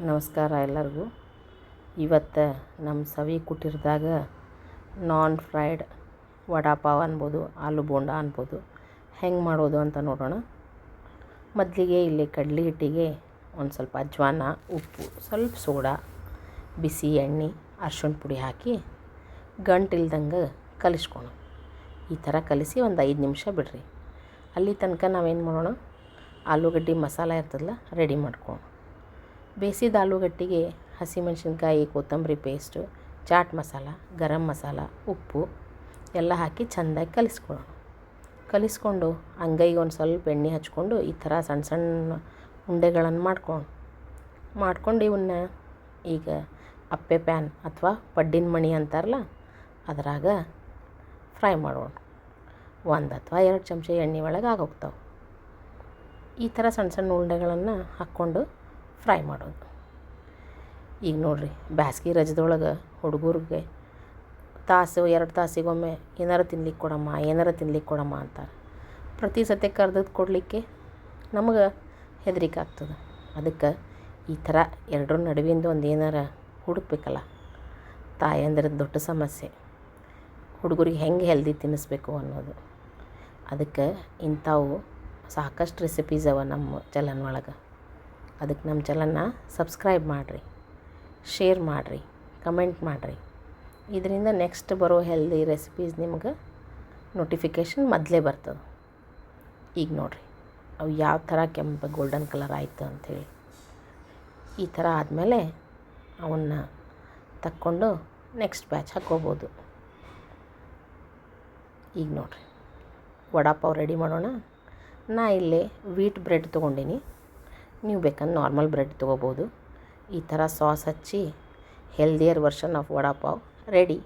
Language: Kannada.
ನಮಸ್ಕಾರ ಎಲ್ಲರಿಗೂ. ಇವತ್ತು ನಮ್ಮ ಸವಿ ಕುಟೀರದಾಗ ನಾನ್ ಫ್ರೈಡ್ ವಡಾಪಾವ್ ಅನ್ಬೋದು, ಆಲೂ ಬೋಂಡ ಅನ್ಬೋದು, ಹೆಂಗೆ ಮಾಡೋದು ಅಂತ ನೋಡೋಣ. ಮೊದಲಿಗೆ ಇಲ್ಲಿ ಕಡಲೆ ಹಿಟ್ಟಿಗೆ ಒಂದು ಸ್ವಲ್ಪ ಅಜ್ವಾನ, ಉಪ್ಪು, ಸ್ವಲ್ಪ ಸೋಡಾ, ಬಿಸಿ ಎಣ್ಣೆ, ಅರ್ಶಿಣ ಪುಡಿ ಹಾಕಿ ಗಂಟಿಲ್ದಂಗೆ ಕಲಿಸ್ಕೊಳ. ಈ ಥರ ಕಲಿಸಿ ಒಂದು 5 ನಿಮಿಷ ಬಿಡ್ರಿ. ಅಲ್ಲಿ ತನಕ ನಾವೇನು ಮಾಡೋಣ, ಆಲೂಗಡ್ಡೆ ಮಸಾಲ ಇರ್ತದಲ್ಲ ರೆಡಿ ಮಾಡ್ಕೊಳ್ಳೋಣ. ಬೇಯಿಸಿದ ಆಲೂಗಡ್ಡೆಗೆ ಹಸಿಮೆಣ್ಸಿನ್ಕಾಯಿ, ಕೊತ್ತಂಬರಿ ಪೇಸ್ಟು, ಚಾಟ್ ಮಸಾಲ, ಗರಂ ಮಸಾಲ, ಉಪ್ಪು ಎಲ್ಲ ಹಾಕಿ ಚೆಂದಾಗಿ ಕಲಿಸ್ಕೊಂಡು ಅಂಗೈಗೆ ಒಂದು ಸ್ವಲ್ಪ ಎಣ್ಣೆ ಹಚ್ಕೊಂಡು ಈ ಥರ ಸಣ್ಣ ಸಣ್ಣ ಉಂಡೆಗಳನ್ನು ಮಾಡ್ಕೊಂಡು ಇವನ್ನ ಈಗ ಅಪ್ಪೆ ಪ್ಯಾನ್ ಅಥವಾ ಪಡ್ಡಿನ ಮಣಿ ಅಂತಾರಲ್ಲ ಅದರಾಗ ಫ್ರೈ ಮಾಡೋಣ. 1 ಅಥವಾ 2 ಚಮಚ ಎಣ್ಣೆ ಒಳಗೆ ಆಗೋಗ್ತಾವೆ. ಈ ಥರ ಸಣ್ಣ ಸಣ್ಣ ಉಂಡೆಗಳನ್ನು ಹಾಕ್ಕೊಂಡು ಫ್ರೈ ಮಾಡೋದು. ಈಗ ನೋಡಿರಿ, ಬ್ಯಾಸ್ಗೆ ರಜದೊಳಗೆ ಹುಡುಗರಿಗೆ ತಾಸು 2 ತಾಸಿಗೊಮ್ಮೆ ಏನಾರು ತಿನ್ಲಿಕ್ಕೆ ಕೊಡಮ್ಮ ಅಂತಾರೆ. ಪ್ರತಿ ಸತಿ ಕರ್ದದ್ದು ಕೊಡಲಿಕ್ಕೆ ನಮಗೆ ಹೆದರಿಕೆ ಆಗ್ತದೆ. ಅದಕ್ಕೆ ಈ ಥರ ಎರಡರ ನಡುವಿಂದ ಒಂದು ಏನಾರ ಹುಡುಕ್ಬೇಕಲ್ಲ. ತಾಯಂದಿರದ್ದು ದೊಡ್ಡ ಸಮಸ್ಯೆ ಹುಡುಗರಿಗೆ ಹೆಂಗೆ ಹೆಲ್ದಿ ತಿನ್ನಿಸ್ಬೇಕು ಅನ್ನೋದು. ಅದಕ್ಕೆ ಇಂಥವು ಸಾಕಷ್ಟು ರೆಸಿಪೀಸ್ ಅವ ನಮ್ಮ ಚಾನಲ್ ಒಳಗೆ. ಅದಕ್ಕೆ ನಮ್ಮ ಚಾನಲ್ನ ಸಬ್ಸ್ಕ್ರೈಬ್ ಮಾಡಿರಿ, ಶೇರ್ ಮಾಡಿರಿ, ಕಮೆಂಟ್ ಮಾಡಿರಿ. ಇದರಿಂದ ನೆಕ್ಸ್ಟ್ ಬರೋ ಹೆಲ್ದಿ ರೆಸಿಪೀಸ್ ನಿಮ್ಗೆ ನೋಟಿಫಿಕೇಷನ್ ಮೊದಲೇ ಬರ್ತದೆ. ಈಗ ನೋಡಿರಿ, ಅವು ಯಾವ ಥರ ಕೆಂಪು ಗೋಲ್ಡನ್ ಕಲರ್ ಆಯಿತು ಅಂಥೇಳಿ. ಈ ಥರ ಆದಮೇಲೆ ಅವನ್ನ ತಕ್ಕೊಂಡು ನೆಕ್ಸ್ಟ್ ಬ್ಯಾಚ್ ಹಾಕ್ಕೋಬೋದು. ಈಗ ನೋಡಿರಿ, ವಡಾಪಾವ್ ರೆಡಿ ಮಾಡೋಣ. ನಾ ಇಲ್ಲಿ ವೀಟ್ ಬ್ರೆಡ್ ತೊಗೊಂಡಿನಿ. ನೀವು ಬೇಕಂದ್ರೆ ನಾರ್ಮಲ್ ಬ್ರೆಡ್ ತೊಗೋಬೋದು. ಈ ಥರ ಸಾಸ್ ಹಚ್ಚಿ healthier version of vada pav ready.